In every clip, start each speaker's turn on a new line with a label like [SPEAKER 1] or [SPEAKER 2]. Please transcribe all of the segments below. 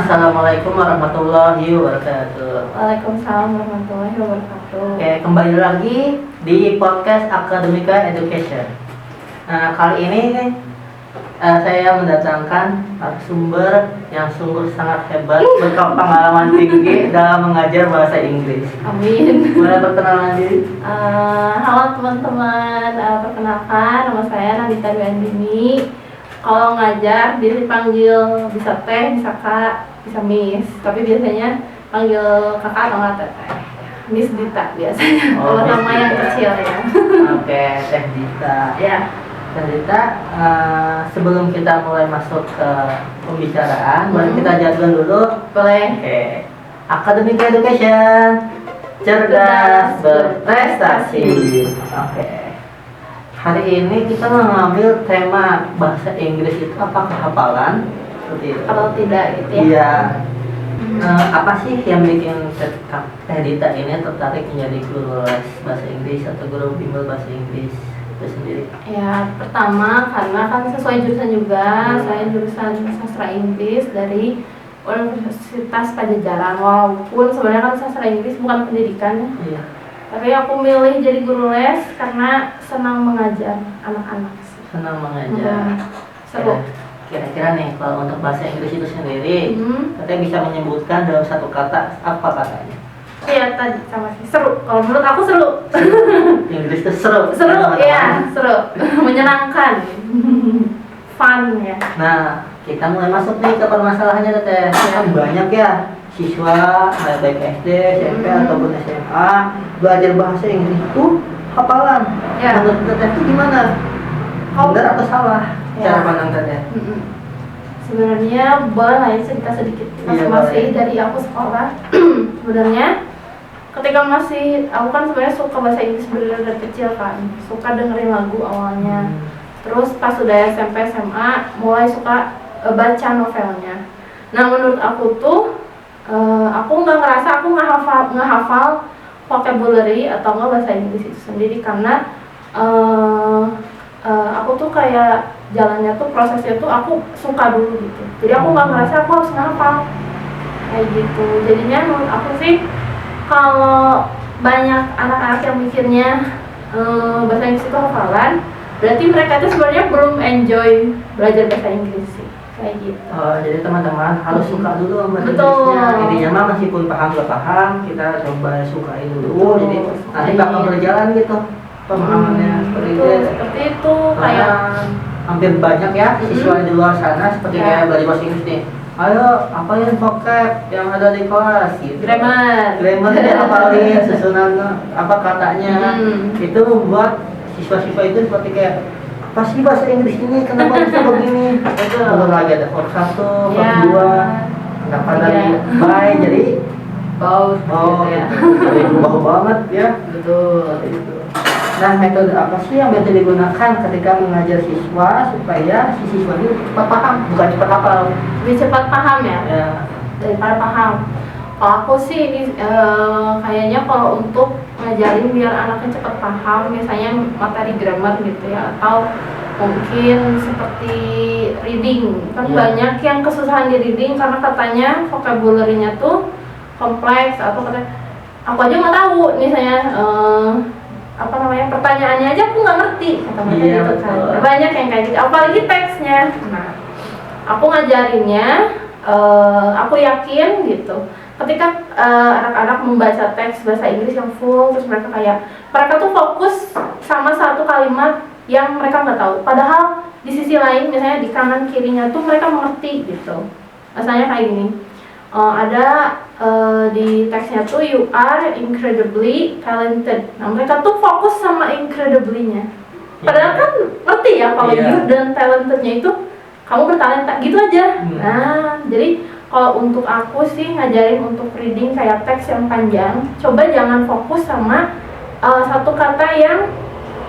[SPEAKER 1] Assalamualaikum warahmatullahi wabarakatuh.
[SPEAKER 2] Waalaikumsalam warahmatullahi wabarakatuh.
[SPEAKER 1] Oke, kembali lagi di podcast Akademika Education. Nah, kali ini saya mendatangkan narasumber yang sungguh sangat hebat, berpengalaman tinggi dalam mengajar bahasa Inggris.
[SPEAKER 2] Amin.
[SPEAKER 1] Boleh perkenalan diri?
[SPEAKER 2] Halo teman-teman, perkenalkan nama saya Nandita Dwi. Kalau ngajar biasa dipanggil bisa teh, bisa kak, bisa miss. Tapi biasanya panggil kakak atau nggak teteh. Miss Dita biasanya. Kalau nama yang kecil ya.
[SPEAKER 1] Oke, Teh Dita.
[SPEAKER 2] Ya.
[SPEAKER 1] Teh Dita, sebelum kita mulai masuk ke pembicaraan, boleh kita jadwal dulu.
[SPEAKER 2] Boleh.
[SPEAKER 1] Oke. Academic Education, cerdas berprestasi. Oke. Hari ini kita mengambil tema bahasa Inggris itu apakah hafalan? Seperti itu.
[SPEAKER 2] Kalau tidak gitu ya.
[SPEAKER 1] Iya. Apa sih yang bikin Teh Dita ini tertarik menjadi guru les bahasa Inggris atau guru bimbel bahasa Inggris itu sendiri?
[SPEAKER 2] Ya, pertama karena kan sesuai jurusan juga. Saya jurusan sastra Inggris dari Universitas Pajajaran. Walaupun sebenarnya kan sastra Inggris bukan pendidikan ya.
[SPEAKER 1] Iya.
[SPEAKER 2] Tapi aku milih jadi guru les karena senang mengajar anak-anak.
[SPEAKER 1] Senang mengajar.
[SPEAKER 2] Seru.
[SPEAKER 1] Kira-kira nih kalau untuk bahasa Inggris itu sendiri, katanya bisa menyebutkan dalam satu kata, apa katanya?
[SPEAKER 2] Iya tadi sama sih seru. Kalau menurut aku seru.
[SPEAKER 1] Inggris itu seru.
[SPEAKER 2] Seru, iya seru. Menyenangkan. Fun ya.
[SPEAKER 1] Nah, kita mulai masuk nih ke permasalahannya Teteh. Kan banyak ya siswa baik SD, SMP ataupun SMA belajar bahasa Inggris itu hafalan.
[SPEAKER 2] Ya.
[SPEAKER 1] Menurut Teteh itu gimana? Benar atau salah? Cara pandang Teteh?
[SPEAKER 2] Sebenarnya boleh lah ya cerita sedikit pas masih dari aku sekolah. Sebenarnya ketika masih aku kan sebenarnya suka bahasa Inggris bener dari kecil kan, suka dengerin lagu awalnya. Terus pas sudah SMP SMA mulai suka baca novelnya. Nah menurut aku tuh aku nggak ngerasa aku ngehafal vocabulary atau nggak bahasa Inggris itu sendiri karena aku tuh kayak jalannya tuh prosesnya tuh aku suka dulu gitu. Jadi aku nggak ngerasa aku harus ngehafal kayak gitu. Jadinya menurut aku sih kalau banyak anak-anak yang mikirnya bahasa Inggris itu hafalan, berarti mereka tuh sebenarnya belum enjoy belajar bahasa Inggris sih. Kayak gitu.
[SPEAKER 1] Jadi teman-teman harus suka dulu sama
[SPEAKER 2] Betul.
[SPEAKER 1] Inggrisnya. Intinya mah meskipun paham gak paham, kita coba sukain dulu.
[SPEAKER 2] Betul.
[SPEAKER 1] Jadi nanti bakal berjalan gitu pemahamannya seperti itu.
[SPEAKER 2] Seperti itu kayak
[SPEAKER 1] hampir banyak ya siswa di luar sana seperti kayak belajar bahasa Inggris nih. Ayo, apain vocab yang ada di kelas gitu. Grammarnya apalin, susunan apa katanya. Itu membuat siswa-siswa itu seperti kayak apa sih bahasa Inggris ini, kenapa bisa begini? Belum lagi ada verb 1, verb 2, kenapa dari by jadi bau gitu ya. Jadi bau banget ya. Betul itu. Nah, metode apa sih yang biasa digunakan ketika mengajar siswa supaya si siswa itu cepat paham, bukan cepat hafal?
[SPEAKER 2] Lebih cepat paham ya? Daripada paham. Kalau aku sih ini kayaknya kalau untuk ngajarin biar anaknya cepat paham, biasanya materi grammar gitu ya, atau mungkin seperti reading. Kan banyak yang kesusahan di reading karena katanya vocabulary-nya tuh kompleks atau katanya aku aja nggak tahu misalnya pertanyaannya aja aku nggak ngerti kata mereka gitu kan. Banyak yang kayak gitu, apalagi teksnya. Nah, aku ngajarinnya aku yakin gitu ketika anak-anak membaca teks bahasa Inggris yang full, terus mereka tuh fokus sama satu kalimat yang mereka nggak tahu, padahal di sisi lain misalnya di kanan kirinya tuh mereka mengerti gitu. Misalnya kayak gini, ada di teksnya tuh you are incredibly talented. Nah mereka tuh fokus sama incredibly-nya, padahal kan ngerti ya kalau you dan talentednya itu kamu bertalenta gitu aja. Nah jadi kalau untuk aku sih ngajarin untuk reading kayak teks yang panjang, coba jangan fokus sama satu kata yang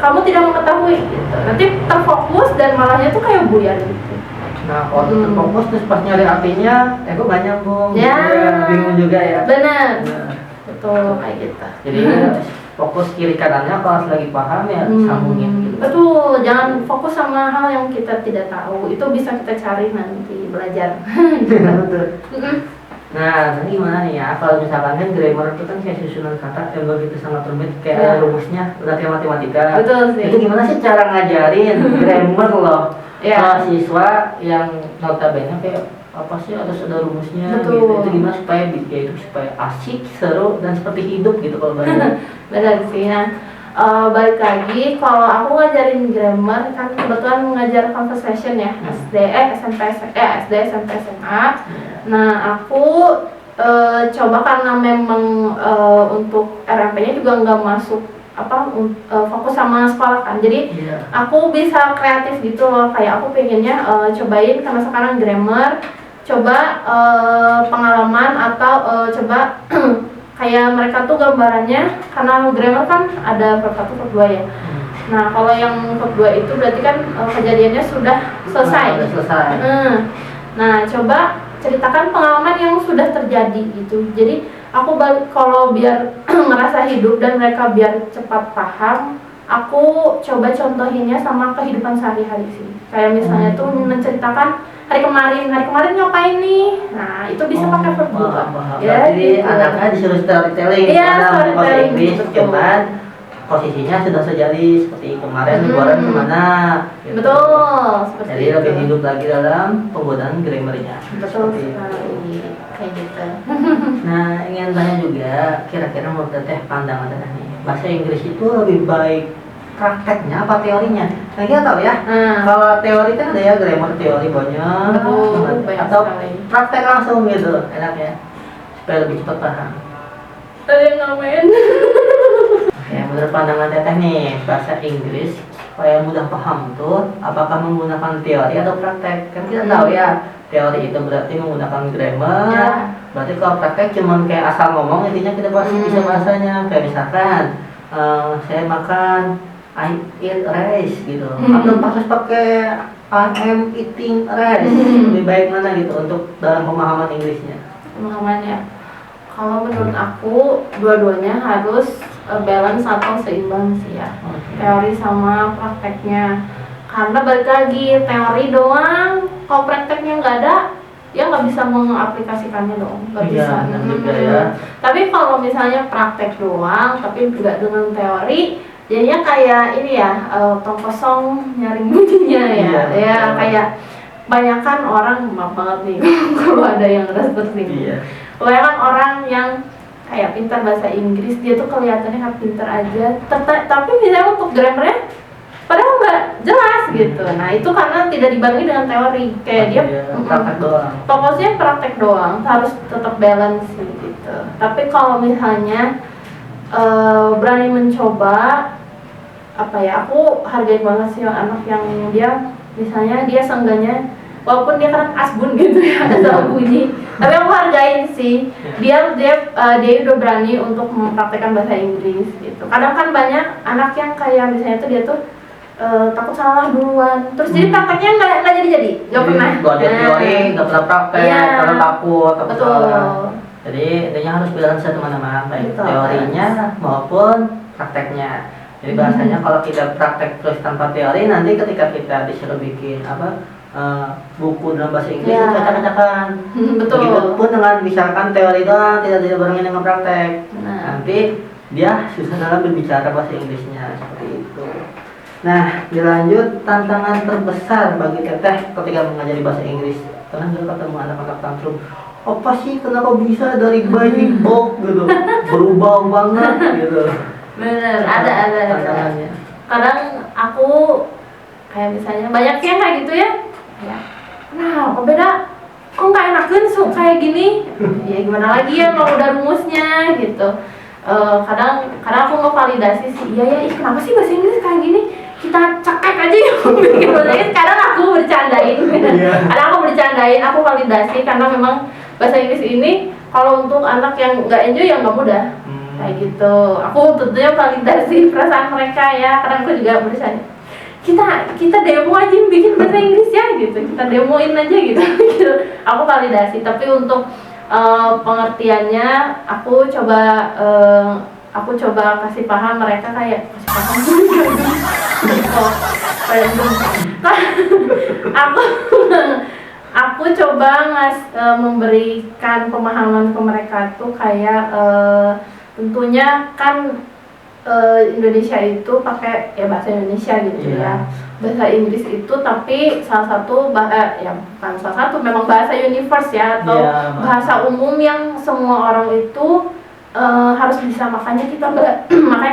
[SPEAKER 2] kamu tidak mengetahui gitu. Nanti terfokus dan malahnya tuh kayak buyar gitu.
[SPEAKER 1] Nah, kalau terfokus terus pas nyari artinya, kok gak nyambung.
[SPEAKER 2] Ya,
[SPEAKER 1] bingung juga ya.
[SPEAKER 2] Benar. Betul kayak gitu.
[SPEAKER 1] Jadi fokus kiri kanannya kalau lagi paham ya sambungin gitu.
[SPEAKER 2] Betul, jangan fokus sama hal yang kita tidak tahu. Itu bisa kita cari nanti belajar.
[SPEAKER 1] Betul. Nah, nanti gimana nih ya? Kalau misalkan kan grammar itu kan kayak susunan kata yang begitu sangat rumit,
[SPEAKER 2] Iya.
[SPEAKER 1] kayak rumusnya udah kayak matematika.
[SPEAKER 2] Betul sih.
[SPEAKER 1] Itu gimana sih cara ngajarin grammar loh
[SPEAKER 2] Iya.
[SPEAKER 1] ke siswa yang notabene kayak apa sih harus ada rumusnya
[SPEAKER 2] Betul.
[SPEAKER 1] gitu. Itu gimana supaya ya itu supaya asik, seru dan seperti hidup gitu kalau belajar.
[SPEAKER 2] Benar sih. Nah, balik lagi kalau aku ngajarin grammar kan kebetulan mengajar conversation ya, SD, SMP, SMA. Nah, aku coba karena memang untuk RMP-nya juga nggak masuk fokus sama sekolah kan. Jadi
[SPEAKER 1] Iya.
[SPEAKER 2] aku bisa kreatif gitu loh, kayak aku pengennya cobain karena sekarang grammar, coba pengalaman atau coba kayak mereka tuh gambarannya, karena grammar kan ada verb 1, verb 2 ya. Nah, kalau yang verb 2 itu berarti kan kejadiannya sudah selesai.
[SPEAKER 1] Udah selesai.
[SPEAKER 2] Nah, coba ceritakan pengalaman yang sudah terjadi gitu. Jadi aku balik, kalau biar ngerasa hidup dan mereka biar cepat paham, aku coba contohinnya sama kehidupan sehari-hari sih. Kayak misalnya tuh menceritakan hari kemarin ngapain nih. Nah, itu bisa pakai verb juga.
[SPEAKER 1] Ya, jadi
[SPEAKER 2] gitu.
[SPEAKER 1] anaknya disuruh storytelling
[SPEAKER 2] Iya,
[SPEAKER 1] dalam bahasa
[SPEAKER 2] storytelling,
[SPEAKER 1] Inggris,
[SPEAKER 2] betul.
[SPEAKER 1] cuman posisinya sudah terjadi seperti kemarin liburan kemana. Gitu.
[SPEAKER 2] Betul, seperti
[SPEAKER 1] Jadi
[SPEAKER 2] itu.
[SPEAKER 1] lebih hidup lagi dalam penggunaan grammarnya.
[SPEAKER 2] Betul
[SPEAKER 1] Seperti itu.
[SPEAKER 2] sekali. Kayak gitu.
[SPEAKER 1] Nah, ingin tanya juga, kira-kira menurut Teteh pandangan Teteh nih, bahasa Inggris itu lebih baik prakteknya apa teorinya? Nah, kita tahu ya, kalau teori kan ada ya grammar teori banyak,
[SPEAKER 2] Betul, banyak
[SPEAKER 1] atau
[SPEAKER 2] sekali.
[SPEAKER 1] praktek langsung gitu, enak ya, supaya lebih cepat paham.
[SPEAKER 2] Tadi yang ngapain?
[SPEAKER 1] Ya, menurut pandangan Teteh nih, bahasa Inggris supaya mudah paham tuh, apakah menggunakan teori atau praktek? Kan kita tahu ya, teori itu berarti menggunakan grammar.
[SPEAKER 2] Ya.
[SPEAKER 1] Berarti kalau praktek cuman kayak asal ngomong, intinya kita pasti bisa bahasanya. Kayak misalkan, saya makan, I eat rice gitu. Atau harus pakai I am eating rice. Lebih baik mana gitu untuk dalam pemahaman Inggrisnya?
[SPEAKER 2] Pemahamannya. Kalau menurut aku dua-duanya harus balance atau seimbang sih ya. Teori sama prakteknya. Karena balik lagi teori doang, kalau prakteknya nggak ada, ya nggak bisa mengaplikasikannya dong, nggak
[SPEAKER 1] Iya,
[SPEAKER 2] bisa.
[SPEAKER 1] benar juga ya.
[SPEAKER 2] Tapi kalau misalnya praktek doang, tapi juga dengan teori, jadinya kayak ini ya, tong kosong nyaring bunyinya ya.
[SPEAKER 1] Iya,
[SPEAKER 2] Ya
[SPEAKER 1] betul.
[SPEAKER 2] kayak banyakan orang, maaf banget nih kalau ada yang ngerasa tersinggung.
[SPEAKER 1] Iya.
[SPEAKER 2] Kebanyakan orang yang kayak pintar bahasa Inggris, dia tuh kelihatannya kayak pintar aja, tapi misalnya untuk grammarnya padahal nggak jelas gitu. Nah, itu karena tidak dibarengi dengan teori, kayak dia
[SPEAKER 1] praktek doang.
[SPEAKER 2] fokusnya praktek doang, harus tetap balance sih, gitu. Tapi kalau misalnya berani mencoba, apa ya, aku hargain banget sih anak yang dia misalnya dia seenggaknya walaupun dia kan asbun gitu ya, asal bunyi, tapi aku hargain sih dia udah berani untuk mempraktekkan bahasa Inggris gitu. Kadang kan banyak anak yang kayak misalnya tuh dia tuh takut salah duluan, terus jadi prakteknya nggak nggak pernah.
[SPEAKER 1] Belajar teori, nggak pernah praktek,
[SPEAKER 2] Iya.
[SPEAKER 1] karena takut
[SPEAKER 2] Betul.
[SPEAKER 1] salah. Jadi intinya harus balance teman-teman, baik
[SPEAKER 2] Betul.
[SPEAKER 1] teorinya maupun prakteknya. Jadi bahasanya kalau kita praktek terus tanpa teori, nanti ketika kita disuruh bikin buku dalam bahasa Inggris,
[SPEAKER 2] Ya.
[SPEAKER 1] itu acak-acakan.
[SPEAKER 2] Betul.
[SPEAKER 1] Begitupun dengan misalkan teori doang, tidak dibarengin dengan praktek.
[SPEAKER 2] Nah.
[SPEAKER 1] Nanti dia susah dalam berbicara bahasa Inggrisnya, seperti itu. Nah, dilanjut, tantangan terbesar bagi Teteh ketika mengajari bahasa Inggris. Karena dulu ketemu anak-anak tantrum, apa sih kenapa bisa dari bayi bok gitu berubah banget gitu.
[SPEAKER 2] Bener, ada.
[SPEAKER 1] Tantangannya.
[SPEAKER 2] Kadang aku kayak misalnya banyak sih yang kayak gitu ya. Ya. Nah, apa beda? Kok nggak enakan kayak gini? Ya gimana lagi ya, mau udah rumusnya gitu. Kadang aku ngevalidasi sih, iya ya, kenapa sih bahasa Inggris kayak gini? Kita cekek aja ya, bikin bahasa Inggris. Kadang aku bercandain, kadang aku bercandain, aku validasi karena memang bahasa Inggris ini kalau untuk anak yang nggak enjoy ya nggak mudah. Kayak gitu. Aku tentunya validasi perasaan mereka ya. Kadang aku juga bercanda. Kita demo aja bikin bahasa Inggris ya gitu. Kita demoin aja gitu. Gitu. Aku validasi. Tapi untuk pengertiannya aku coba kasih paham mereka, kayak kasih paham random. Aku aku coba memberikan pemahaman ke mereka tuh kayak tentunya kan Indonesia itu pakai ya bahasa Indonesia gitu ya. Bahasa Inggris itu tapi salah satu ya bukan salah satu, memang bahasa universe ya, atau bahasa umum yang semua orang itu harus bisa. Makanya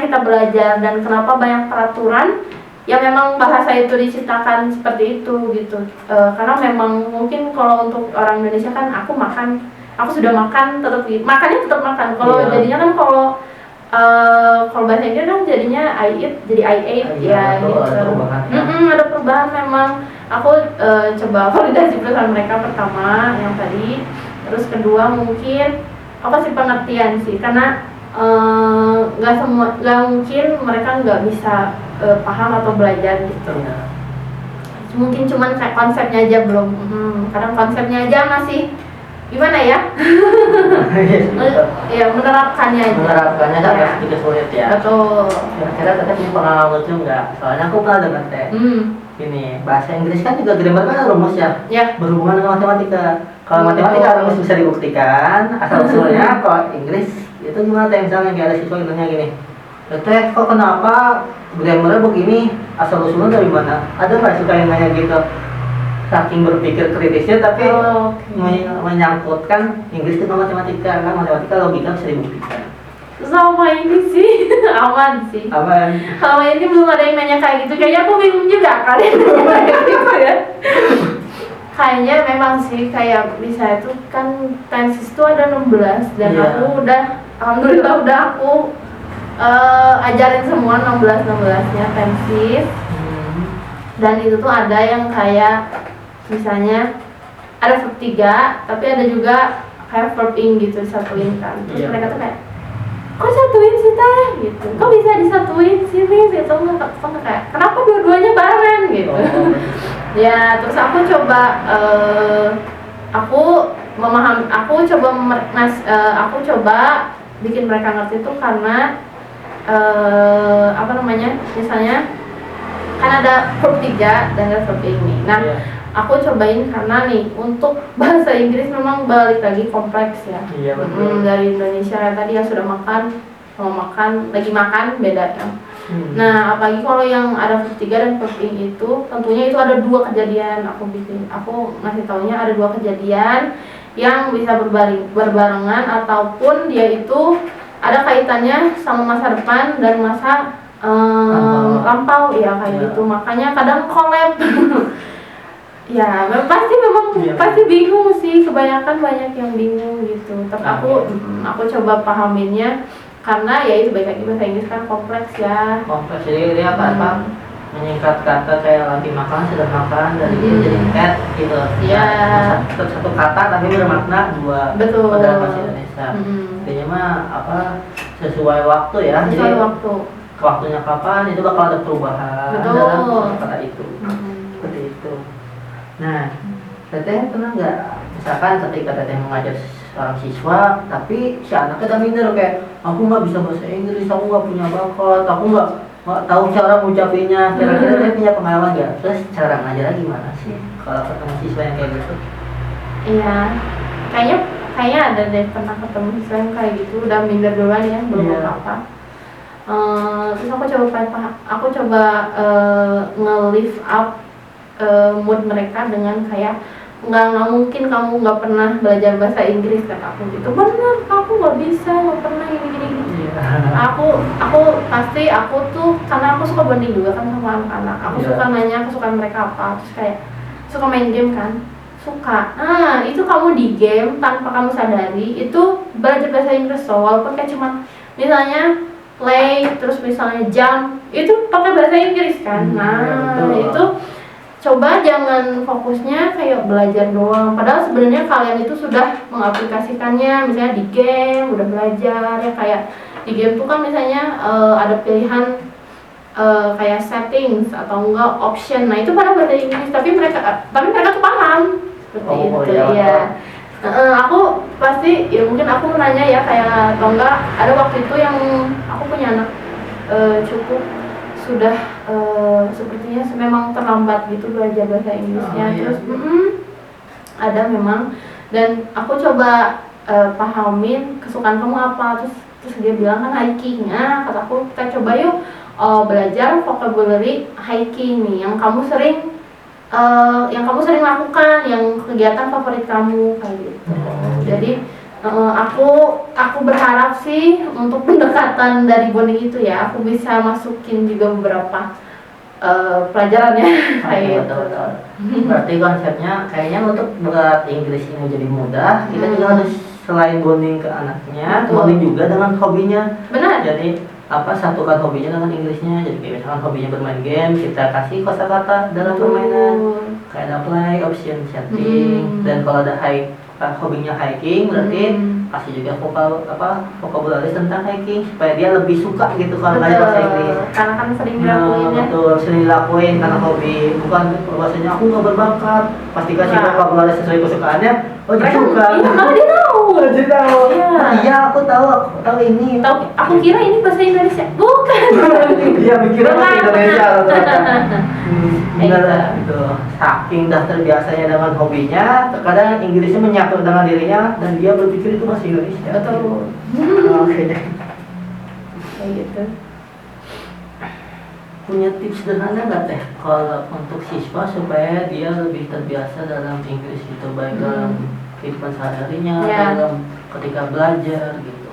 [SPEAKER 2] kita belajar, dan kenapa banyak peraturan yang memang bahasa itu diciptakan seperti itu gitu. Karena memang mungkin kalau untuk orang Indonesia kan aku sudah makan tetap makannya tetap makan. Kalau jadinya kan kalau bahasa Inggris kan jadinya I eat jadi I ate ya gitu. Ada perubahan memang. Aku coba validasi perusahaan mereka pertama yang tadi, terus kedua mungkin aku kasih pengertian sih, karena nggak mungkin mereka nggak bisa paham atau belajar gitu. Mungkin cuman kayak konsepnya aja belum. Kadang konsepnya aja masih gimana ya? Ya menerapkannya
[SPEAKER 1] agak sedikit sulit ya.
[SPEAKER 2] Betul.
[SPEAKER 1] Kira-kira teteh punya pengalaman lucu nggak? Soalnya aku pernah dengar teh. Ini bahasa Inggris kan juga grammar kan rumus ya. Berhubungan dengan matematika. Kalau matematika rumus bisa dibuktikan, asal usulnya. Kalau Inggris itu gimana teh? Misalnya kayak ada siswa nanya gini, teh kok kenapa grammarnya begini? Asal usulnya dari mana? Ada nggak suka yang nanya gitu? Saking berpikir kritisnya tapi menyangkutkan Inggris dengan matematika, kan matematika logika bisa dibuktikan.
[SPEAKER 2] Sama ini sih aman sih. Kalau ini belum ada yang nanya kayak gitu, kayaknya aku bingung juga kalian kayak gitu ya. Kayaknya memang sih kayak bisa itu kan tenses itu ada 16 dan aku alhamdulillah udah aku ajarin semua 16-nya tenses. Dan itu tuh ada yang kayak misalnya ada verb 3 tapi ada juga kayak verb ing gitu disatuin kan. Terus mereka tuh kayak, kok satuin sih teh gitu, kok bisa disatuin sih gitu, kayak kenapa dua-duanya bareng gitu. Ya terus aku coba aku coba bikin mereka ngerti tuh karena misalnya kan ada verb 3 dan ada verb ini. Nah aku cobain karena nih untuk bahasa Inggris memang balik lagi kompleks ya. Dari Indonesia tadi yang sudah makan sama lagi makan beda ya. Nah apalagi kalau yang ada verb 3 dan verb ing itu tentunya itu ada 2 kejadian. Aku ngasih taunya ada 2 kejadian yang bisa berbarengan ataupun dia itu ada kaitannya sama masa depan dan masa lampau ya kayak gitu. Makanya kadang collab. Ya pasti bingung sih, kebanyakan banyak yang bingung gitu. Tapi aku coba pahaminnya karena ya itu baik lagi bahasa Inggris kan kompleks ya.
[SPEAKER 1] Kompleks, jadi dia apa menyingkat kata kayak lagi makan sudah makan dari jadi at gitu. Satu kata tapi bermakna 2.
[SPEAKER 2] Betul.
[SPEAKER 1] Dalam bahasa Indonesia. Intinya mah sesuai waktu ya.
[SPEAKER 2] Sesuai waktu.
[SPEAKER 1] Waktunya kapan itu bakal ada perubahan dalam kata itu. Seperti itu. Nah, teteh pernah nggak misalkan ketika teteh mengajar seorang siswa tapi si anaknya udah minder kayak aku nggak bisa bahasa Inggris, aku nggak punya bakat, aku nggak tahu cara ngucapinnya. Kira-kira teteh punya pengalaman nggak? Terus cara ngajarnya gimana sih kalau ketemu siswa yang kayak gitu?
[SPEAKER 2] Iya, kayaknya ada deh pernah ketemu siswa yang kayak gitu udah minder duluan ya, belum apa-apa. Terus aku coba nge-lift up mood mereka dengan kayak nggak mungkin kamu nggak pernah belajar bahasa Inggris, kata aku gitu. Bener, aku nggak bisa, nggak pernah gini. Aku tuh karena aku suka banding juga kan sama anak-anak. Aku suka nanya kesukaan mereka apa, terus kayak suka main game kan, suka. Itu kamu di game tanpa kamu sadari itu belajar bahasa Inggris. Walaupun kayak cuma misalnya play, terus misalnya jump, itu pakai bahasa Inggris kan. Itu coba jangan fokusnya kayak belajar doang, padahal sebenarnya kalian itu sudah mengaplikasikannya. Misalnya di game udah belajar ya, kayak di game tuh kan misalnya ada pilihan kayak settings atau enggak option. Nah itu pada bahasa Inggris tapi mereka tuh paham seperti itu ya. Aku pasti ya mungkin aku nanya ya kayak atau enggak, ada waktu itu yang aku punya anak cukup sudah sepertinya memang terlambat gitu belajar bahasa Inggrisnya. Terus ada memang, dan aku coba pahamin kesukaan kamu apa, terus dia bilang kan hiking. Kataku kita coba yuk belajar vocabulary hiking nih yang kamu sering lakukan, yang kegiatan favorit kamu kayak gitu. Jadi aku berharap sih untuk pendekatan dari bonding itu ya, aku bisa masukin juga beberapa pelajarannya kayak gitu.
[SPEAKER 1] Berarti konsepnya kayaknya untuk buat Inggris ini jadi mudah, kita juga harus selain bonding ke anaknya, bonding juga dengan hobinya.
[SPEAKER 2] Benar.
[SPEAKER 1] Jadi satukan hobinya dengan Inggrisnya. Jadi kayak misalkan hobinya bermain game, kita kasih kosakata dalam permainan. Kayak ada play, option, setting. Dan kalau ada hobinya hiking, berarti kasih juga vocabulary tentang hiking supaya dia lebih suka gitu kalau belajar bahasa Inggris.
[SPEAKER 2] Karena kan sering dilakuin ya.
[SPEAKER 1] Betul, sering dilakuin karena hobi. Bukan bahasanya aku nggak berbakat. Pasti kasih vocabulary sesuai kesukaannya. Oh, dia suka.
[SPEAKER 2] Iya, malah dia tahu.
[SPEAKER 1] Dia tahu.
[SPEAKER 2] Iya.
[SPEAKER 1] Iya, aku tahu ini.
[SPEAKER 2] Aku kira ini bahasa Indonesia. Bukan.
[SPEAKER 1] Iya, mikirnya bahasa Indonesia.
[SPEAKER 2] Benar
[SPEAKER 1] gitu. Saking dah terbiasanya dengan hobinya, terkadang Inggrisnya menyatu dengan dirinya dan dia berpikir itu bahasa Indonesia.
[SPEAKER 2] Betul.
[SPEAKER 1] Oke deh.
[SPEAKER 2] Kayak gitu.
[SPEAKER 1] Punya tips sederhana nggak teh kalau untuk siswa supaya dia lebih terbiasa dalam Inggris gitu, baik dalam kehidupan sehari-harinya, dalam ketika belajar gitu?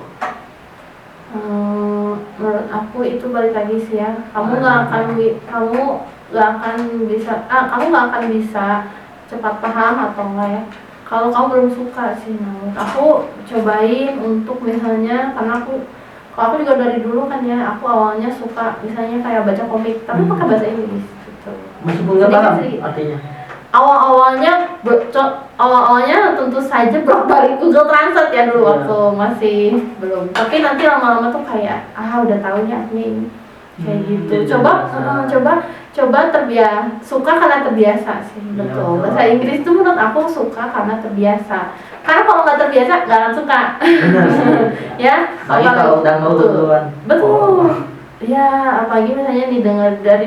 [SPEAKER 2] Menurut aku itu balik lagi sih ya, kamu nggak akan bisa cepat paham atau enggak ya kalau kamu belum suka sih. Menurut aku cobain untuk misalnya, karena kalau aku juga dari dulu kan ya, aku awalnya suka misalnya kayak baca komik tapi pakai bahasa Inggris gitu.
[SPEAKER 1] Meskipun nggak paham artinya?
[SPEAKER 2] Awalnya tentu saja bolak-balik Google Translate ya dulu waktu masih belum. Tapi nanti lama-lama tuh kayak udah tahu nih artinya ini. Kayak gitu. Coba terbiasa, suka karena terbiasa sih. Betul. Bahasa Inggris tuh menurut aku suka karena terbiasa. Karena kalau nggak terbiasa nggak akan suka. Ya,
[SPEAKER 1] kalau udah mau duluan.
[SPEAKER 2] Betul. Ya, apalagi misalnya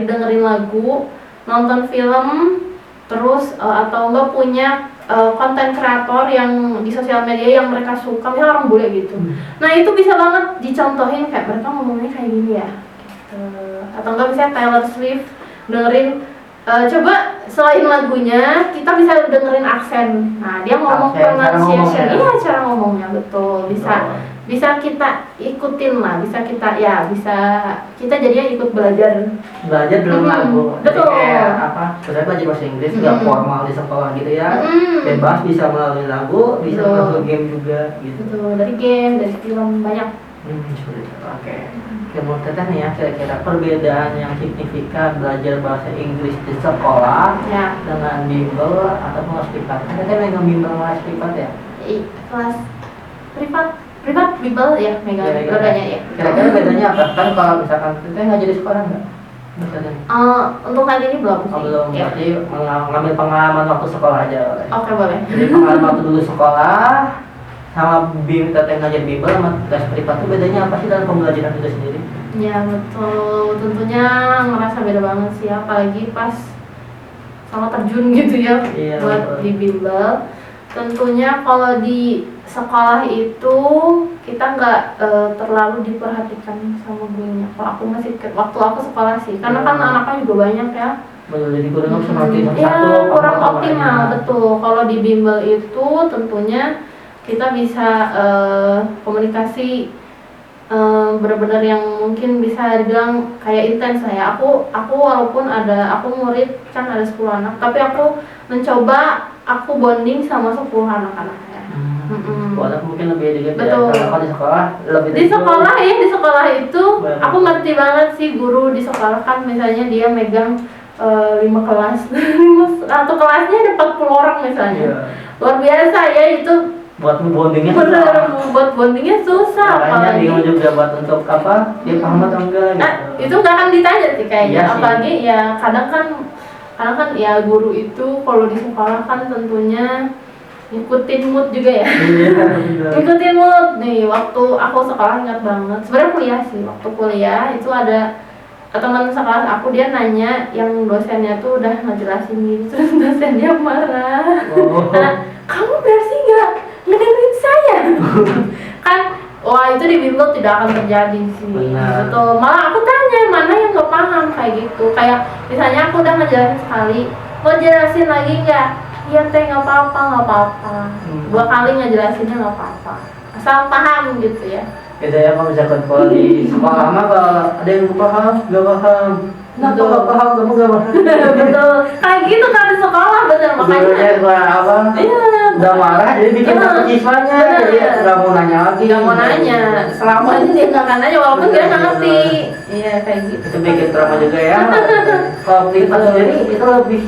[SPEAKER 2] dengerin lagu, nonton film, terus atau enggak punya konten kreator yang di sosial media yang mereka suka, misalnya orang bule gitu. Nah itu bisa banget dicontohin kayak mereka ngomongnya kayak gini ya gitu. Atau enggak bisa Taylor Swift, dengerin coba selain lagunya kita bisa dengerin aksen. Nah dia ngomong pronunciation, iya cara ngomongnya betul, bisa kita ikutin lah, bisa kita jadinya ikut belajar
[SPEAKER 1] dalam lagu.
[SPEAKER 2] Betul.
[SPEAKER 1] Jadi kayak sebenarnya belajar bahasa Inggris nggak formal di sekolah gitu ya, bebas bisa melalui lagu, bisa melalui game juga gitu.
[SPEAKER 2] Betul, dari game, dari film banyak.
[SPEAKER 1] Oke. Menurut Teteh nih ya, kira-kira perbedaan yang signifikan belajar bahasa Inggris di sekolah dengan bimbel atau kelas privat? Teteh megang bimbel kelas privat ya?
[SPEAKER 2] Kelas privat bimbel ya, megang bedanya ya.
[SPEAKER 1] Kira-kira bedanya apa? Kan kalau misalkan Teteh ngajar di sekolah nggak?
[SPEAKER 2] Untuk kali ini belum sih.
[SPEAKER 1] Belum, berarti mengambil pengalaman waktu sekolah aja.
[SPEAKER 2] Oke, boleh.
[SPEAKER 1] Jadi pengalaman waktu dulu sekolah sama Teteh ngajar bimbel sama kelas privat itu bedanya apa sih dalam pembelajaran itu sendiri?
[SPEAKER 2] Ya betul, tentunya ngerasa beda banget sih, apalagi pas sama terjun gitu ya buat di bimbel. Tentunya kalau di sekolah itu kita nggak terlalu diperhatikan sama gurunya. Kalau aku waktu aku sekolah sih, karena kan anaknya juga banyak ya.
[SPEAKER 1] Jadi kurang optimal.
[SPEAKER 2] Kurang optimal, betul. Kalau di bimbel itu tentunya kita bisa komunikasi benar-benar yang mungkin bisa dibilang kayak intens lah ya. Aku walaupun aku murid kan ada 10 anak, tapi aku mencoba bonding sama 10 anak-anaknya.
[SPEAKER 1] Walaupun mungkin lebih dikit.
[SPEAKER 2] Betul.
[SPEAKER 1] Ya, kalau di sekolah lebih
[SPEAKER 2] di sekolah itu aku ngerti banget sih guru di sekolah kan, misalnya dia megang 5 kelas atau kelasnya ada 40 orang misalnya. Luar biasa ya itu.
[SPEAKER 1] Buat bondingnya
[SPEAKER 2] susah.
[SPEAKER 1] Makanya bingung juga buat untuk dia paham atau enggak gitu.
[SPEAKER 2] Itu nggak akan ditanya sih kayaknya.
[SPEAKER 1] Iya
[SPEAKER 2] Apalagi ya kadang kan ya guru itu kalau di sekolah kan tentunya ngikutin mood juga ya. Ngikutin mood nih. Waktu aku sekolah ingat banget, sebenarnya kuliah sih, waktu kuliah itu ada teman sekelas aku dia nanya yang dosennya tuh udah ngejelasin gitu, terus dosennya marah.
[SPEAKER 1] Oh.
[SPEAKER 2] Nah, kamu berarti nggak ngedengerin saya. Kan wah itu di bimbel tidak akan terjadi sih.
[SPEAKER 1] Benar.
[SPEAKER 2] Betul. Malah aku tanya mana yang nggak paham kayak gitu. Kayak misalnya aku udah ngejelasin sekali, mau jelasin lagi nggak? Iya teh nggak apa-apa. 2 kali ngejelasinnya nggak apa-apa. Asal paham gitu ya.
[SPEAKER 1] Beda ya kalau misalkan kalau di sekolah mah kalau ada yang paham, gak paham. Kenapa
[SPEAKER 2] Betul.
[SPEAKER 1] gak paham, kamu gak paham?
[SPEAKER 2] Betul. Kayak gitu kan di sekolah bener
[SPEAKER 1] Gurunya
[SPEAKER 2] makanya.
[SPEAKER 1] sekolah apa?
[SPEAKER 2] Iya.
[SPEAKER 1] Udah marah jadi bikin
[SPEAKER 2] Iya.
[SPEAKER 1] takut siswanya,
[SPEAKER 2] Bener.
[SPEAKER 1] jadi gak mau nanya lagi.
[SPEAKER 2] Nggak mau nanya. Selama ini dia nggak akan nanya walaupun dia nggak ngerti. Iya kayak gitu.
[SPEAKER 1] Itu bikin trauma juga ya. Kalau privat
[SPEAKER 2] Betul.
[SPEAKER 1] sendiri itu lebih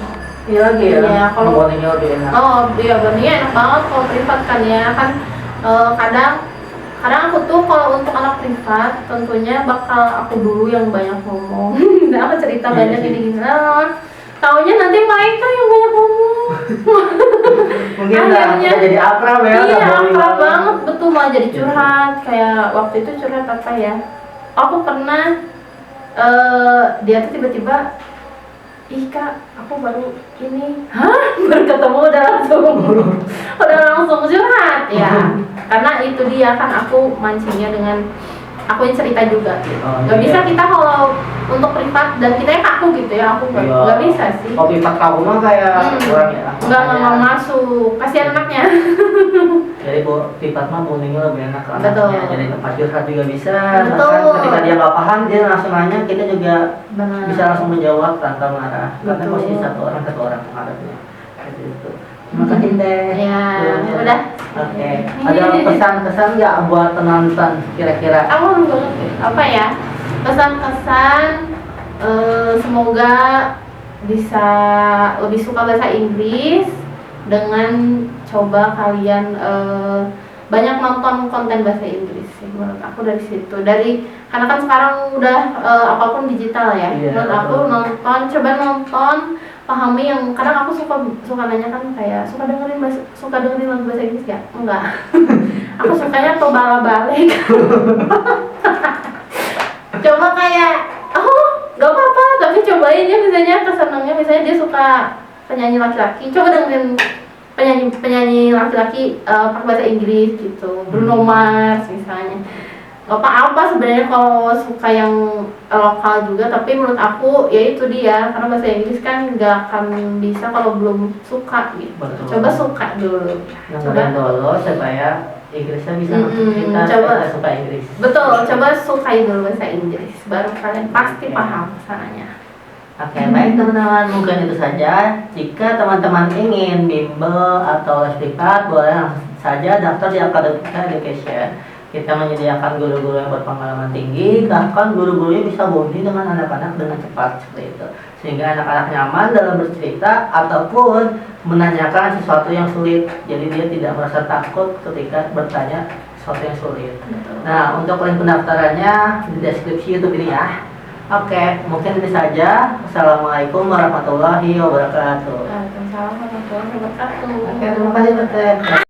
[SPEAKER 1] ini lagi ya.
[SPEAKER 2] Iya, kalau-
[SPEAKER 1] bondingnya lebih enak.
[SPEAKER 2] Oh iya benernya enak banget kalau privat kan ya kan kadang aku tuh kalau untuk anak privat tentunya bakal aku dulu yang banyak ngomong. Nah, aku cerita
[SPEAKER 1] Iya
[SPEAKER 2] banyak
[SPEAKER 1] sih.
[SPEAKER 2] gini-gini. Taunya nanti mereka yang banyak ngomong.
[SPEAKER 1] Mungkin udah jadi akrab ya.
[SPEAKER 2] Iya
[SPEAKER 1] udah bonding
[SPEAKER 2] akrab banget betul malah jadi curhat kayak waktu itu curhat apa ya? Aku pernah dia tuh tiba-tiba ih kak aku baru ini baru ketemu udah langsung curhat ya karena itu dia kan aku mancingnya dengan aku yang cerita juga gitu.
[SPEAKER 1] Oh,
[SPEAKER 2] Gak
[SPEAKER 1] iya.
[SPEAKER 2] bisa kita kalau untuk privat dan kita yang kaku gitu ya aku
[SPEAKER 1] Iya.
[SPEAKER 2] gak bisa sih.
[SPEAKER 1] Kalau privat kamu mah kayak kurang ya.
[SPEAKER 2] Nggak mau masuk kasihan anaknya.
[SPEAKER 1] Jadi privat mah bondingnya lebih enak ke
[SPEAKER 2] Betul.
[SPEAKER 1] anaknya. Jadi tempat curhat juga bisa.
[SPEAKER 2] Betul.
[SPEAKER 1] Bahkan ketika dia nggak paham dia langsung nanya, kita juga
[SPEAKER 2] Benar.
[SPEAKER 1] bisa langsung menjawab tanpa marah. Karena
[SPEAKER 2] Betul.
[SPEAKER 1] posisi satu orang menghadapnya. Seperti itu. Terima kasih deh.
[SPEAKER 2] Ya, udah.
[SPEAKER 1] Oke. Ada pesan-kesan nggak buat penonton kira-kira?
[SPEAKER 2] Aku banget apa ya pesan-kesan semoga bisa lebih suka bahasa Inggris dengan coba kalian banyak nonton konten bahasa Inggris sih menurut aku dari situ karena kan sekarang udah apapun digital ya.
[SPEAKER 1] Iya,
[SPEAKER 2] Menurut aku
[SPEAKER 1] betul.
[SPEAKER 2] coba nonton pahami yang kadang aku suka nanya kan kayak suka dengerin lagu bahasa Inggris ya enggak. Aku sukanya tuh bala-balik. Coba kayak gak apa-apa tapi cobain ya misalnya kesenangnya misalnya dia suka penyanyi laki-laki coba dengerin penyanyi laki-laki pakai bahasa Inggris gitu Bruno Mars misalnya gak apa-apa sebenarnya kalau suka yang lokal juga tapi menurut aku ya itu dia karena bahasa Inggris kan gak akan bisa kalau belum suka gitu.
[SPEAKER 1] Betul.
[SPEAKER 2] Coba suka dulu
[SPEAKER 1] Dengerin dulu supaya Inggrisnya bisa masuk kita.
[SPEAKER 2] coba.
[SPEAKER 1] Kita suka Inggris.
[SPEAKER 2] Betul, coba sukai dulu bahasa Inggris baru kalian pasti paham sananya.
[SPEAKER 1] Oke, baik teman-teman, mungkin itu saja. Jika teman-teman ingin bimbel atau les privat, boleh langsung saja daftar di Akademika Education. Kita menyediakan guru-guru yang berpengalaman tinggi, bahkan guru-gurunya bisa bonding dengan anak-anak dengan cepat seperti itu. Sehingga anak-anak nyaman dalam bercerita ataupun menanyakan sesuatu yang sulit. Jadi dia tidak merasa takut ketika bertanya sesuatu yang sulit. Nah, untuk link pendaftarannya di deskripsi YouTube ini ya. Oke, mungkin ini saja. Assalamualaikum warahmatullahi wabarakatuh.
[SPEAKER 2] Waalaikumsalam warahmatullahi wabarakatuh.
[SPEAKER 1] Oke, terima kasih Tete.